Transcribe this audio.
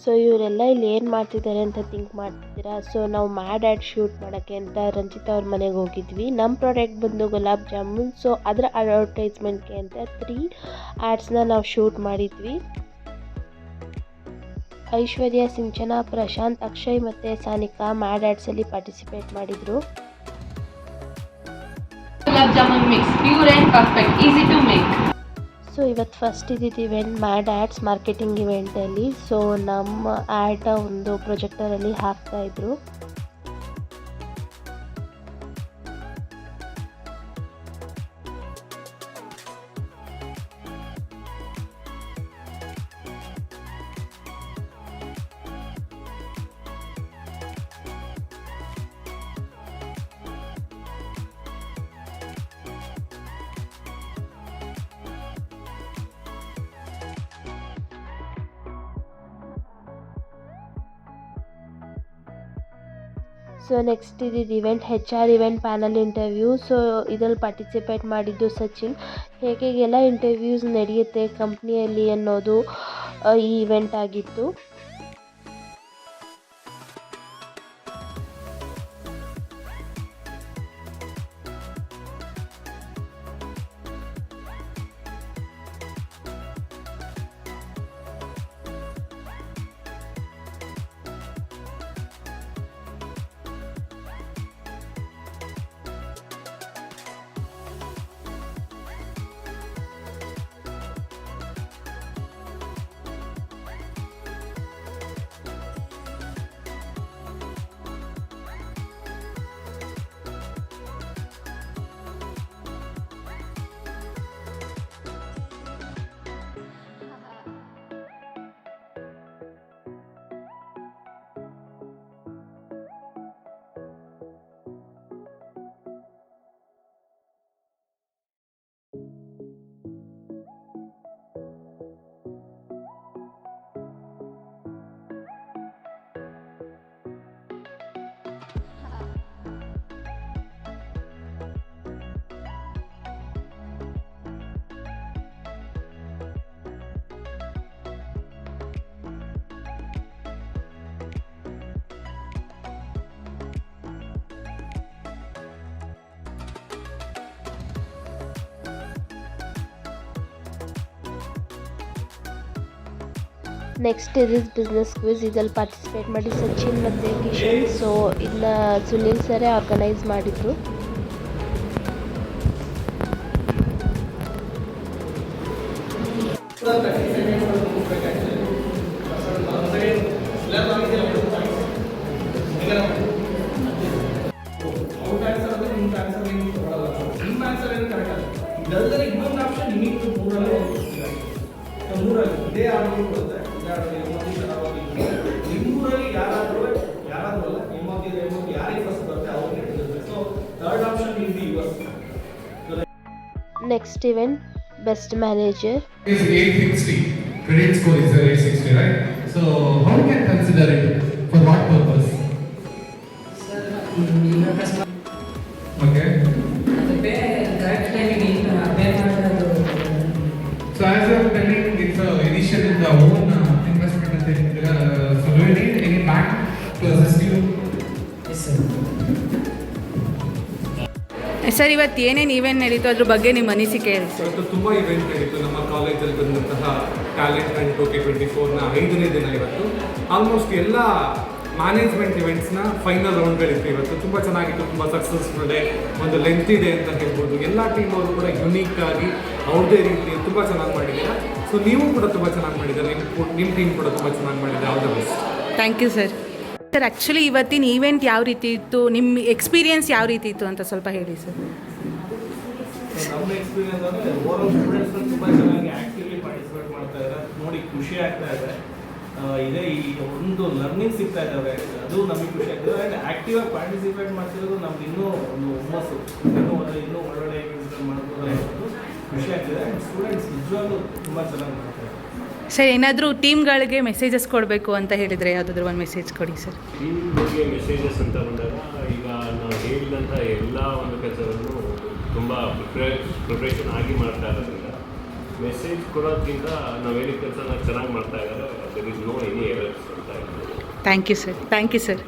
So ಇವರೆಲ್ಲ ಇಲ್ಲಿ ಏನು ಮಾಡ್ತಿದ್ದಾರೆ ಅಂತ ಥಿಂಕ್ ಮಾಡ್ತಿದ್ದೀರಾ. ಸೊ ನಾವು ಮ್ಯಾಡ್ ಆ್ಯಡ್ ಶೂಟ್ ಮಾಡೋಕ್ಕೆ ಅಂತ ರಂಜಿತಾ ಅವ್ರ ಮನೆಗೆ ಹೋಗಿದ್ವಿ. ನಮ್ಮ ಪ್ರಾಡಕ್ಟ್ ಬಂದು ಗುಲಾಬ್ ಜಾಮೂನ್. ಸೊ ಅದರ ಅಡ್ವರ್ಟೈಸ್ಮೆಂಟ್ಗೆ ಅಂತ 3 ಆ್ಯಡ್ಸ್ನ ನಾವು ಶೂಟ್ ಮಾಡಿದ್ವಿ. ಐಶ್ವರ್ಯ, ಸಿಂಚನ, ಪ್ರಶಾಂತ್, ಅಕ್ಷಯ್ ಮತ್ತು ಸಾನಿಕಾ ಮ್ಯಾಡ್ ಆ್ಯಡ್ಸಲ್ಲಿ ಪಾರ್ಟಿಸಿಪೇಟ್ ಮಾಡಿದರು. Gulab jamun mix pure and perfect, easy to make. So ಇವತ್ತು ಫಸ್ಟ್ ಇದ್ದಿದ್ದು ಇವೆಂಟ್ ಮ್ಯಾಡ್ ಆ್ಯಡ್ಸ್ ಮಾರ್ಕೆಟಿಂಗ್ ಇವೆಂಟಲ್ಲಿ. ಸೊ ನಮ್ಮ ಆ್ಯಡ್ ಒಂದು ಪ್ರೊಜೆಕ್ಟರಲ್ಲಿ ಹಾಕ್ತಾಯಿದ್ರು. ಸೊ ನೆಕ್ಸ್ಟ್ ಇದ್ದಿದ್ದು event HR event panel interview. So ಇದರಲ್ಲಿ ಪಾರ್ಟಿಸಿಪೇಟ್ ಮಾಡಿದ್ದು ಸಚಿನ್. ಹೇಗೆಲ್ಲ ಇಂಟರ್ವ್ಯೂಸ್ ನಡೆಯುತ್ತೆ ಕಂಪ್ನಿಯಲ್ಲಿ ಅನ್ನೋದು ಈ ಇವೆಂಟ್ ಆಗಿತ್ತು. Next is business quiz. ಇದರಲ್ಲಿ ಪಾರ್ಟಿಸಿಪೇಟ್ ಮಾಡಿ ಸಚಿನ್ ಮತ್ತು ಕಿಶನ್. ಸೊ ಇದನ್ನ ಸುನಿಲ್ ಸರೇ ಆರ್ಗನೈಸ್ ಮಾಡಿದರು. Next event, best manager. Is 860. Credit score is 860, right? So how we can consider it? For what purpose? Sir, customer. Okay. The pay correct time pay ಮಾಡಲು. So as you are telling, it's initial in the own investment and things. So do you need any bank to assist you? Yes, sir. Sir ಇವತ್ತು ಏನೇನು event ನಡೀತು ಅದ್ರ ಬಗ್ಗೆ ನಿಮ್ಮ ಅನಿಸಿಕೆ ಹೇಳಿ sir. ಇವತ್ತು ತುಂಬ ಇವೆಂಟ್ ನಡೀತು. ನಮ್ಮ ಕಾಲೇಜಲ್ಲಿ ಬಂದಂತಹ ಟ್ಯಾಲೆಂಟ್ ಹಂಟ್ 2024ನ 5ನೇ ದಿನ ಇವತ್ತು. ಆಲ್ಮೋಸ್ಟ್ ಎಲ್ಲ ಮ್ಯಾನೇಜ್ಮೆಂಟ್ ಇವೆಂಟ್ಸ್ನ ಫೈನಲ್ ರೌಂಡ್ಗಳಿತ್ತು ಇವತ್ತು. ತುಂಬ ಚೆನ್ನಾಗಿತ್ತು, ತುಂಬ ಸಕ್ಸಸ್ಫುಲ್ ಡೇ, ಒಂದು ಲೆಂತ್ ಇದೆ ಅಂತ ಹೇಳ್ಬೋದು. ಎಲ್ಲ ಟೀಮ್ ಅವರು ಕೂಡ ಯುನೀಕ್ ಆಗಿ ಅವ್ರದ್ದೇ ರೀತಿ ತುಂಬ ಚೆನ್ನಾಗಿ ಮಾಡಿದ್ದೀರಾ. ಸೊ ನೀವು ಕೂಡ ತುಂಬ ಚೆನ್ನಾಗಿ ಮಾಡಿದ್ದಾರೆ, ನಿಮ್ಮ ಟೀಮ್ ಕೂಡ ತುಂಬ ಚೆನ್ನಾಗಿ ಮಾಡಿದೆ. All the best. Thank you sir. Sir actually ಇವತ್ತಿನ ಈವೆಂಟ್ ಯಾವ ರೀತಿ ಇತ್ತು, ನಿಮ್ಮ ಎಕ್ಸ್ಪೀರಿಯೆನ್ಸ್ ಯಾವ ರೀತಿ ಇತ್ತು ಅಂತ ಸ್ವಲ್ಪ ಹೇಳಿ ಸರ್. ನಮ್ಮ ಎಕ್ಸ್ಪೀರಿಯನ್ಸ್ ಅಂದರೆ ಓವರಾಲ್ ಸ್ಟೂಡೆಂಟ್ಸ್ ತುಂಬ ಚೆನ್ನಾಗಿ ಆ್ಯಕ್ಟಿವ್ಲಿ ಪಾರ್ಟಿಸಿಪೇಟ್ ಮಾಡ್ತಾ ಇದ್ದಾರೆ, ನೋಡಿ ಖುಷಿ ಆಗ್ತಾ ಇದೆ. ಇದೇ ಈ ಒಂದು ಲರ್ನಿಂಗ್ ಸಿಗ್ತಾ ಇದ್ದಾವೆ, ಅದು ನಮಗೆ ಖುಷಿ ಆಗ್ತದೆ. ಆ್ಯಂಡ್ ಆ್ಯಕ್ಟಿವ್ ಆಗಿ ಪಾರ್ಟಿಸಿಪೇಟ್ ಮಾಡ್ತಿರೋದು ನಮ್ಗೆ ಇನ್ನೂ ಒಂದು ಹುಮ್ಮಸ್ಸು, ಇನ್ನೂ ಒಳ್ಳೊಳ್ಳೆ ಈವೆಂಟ್ಸ್ಗಳು ಮಾಡ್ಬೋದು ಅನ್ನೋದು ಖುಷಿ ಆಗ್ತಿದೆ. ಆ್ಯಂಡ್ ಸ್ಟೂಡೆಂಟ್ಸ್ ನಿಜವಾಗ್ಲೂ ತುಂಬ ಚೆನ್ನಾಗಿ ಮಾಡ್ತಾರೆ. ಸರ್ ಏನಾದರೂ ಟೀಮ್ಗಳಿಗೆ ಮೆಸೇಜಸ್ ಕೊಡಬೇಕು ಅಂತ ಹೇಳಿದರೆ ಯಾವುದಾದ್ರೂ ಒಂದು ಮೆಸೇಜ್ ಕೊಡಿ ಸರ್. ಟೀಮ್ಗಳಿಗೆ ಮೆಸೇಜಸ್ ಅಂತ ಬಂದಾಗ ಈಗ ನಾವು ಹೇಳಿದಂಥ ಎಲ್ಲ ಒಂದು ಕೆಲಸವನ್ನು ತುಂಬ ಪ್ರಿಪ್ರೇಷನ್ ಆಗಿ ಮಾಡ್ತಾ ಇರೋದ್ರಿಂದ ಮೆಸೇಜ್ ಕೊಡೋದ್ಕಿಂತ ನಾವು ಹೇಳಿದ ಕೆಲಸ ಚೆನ್ನಾಗಿ ಮಾಡ್ತಾ ಇದ್ದಾರೆ. There is no any errors. Thank you sir.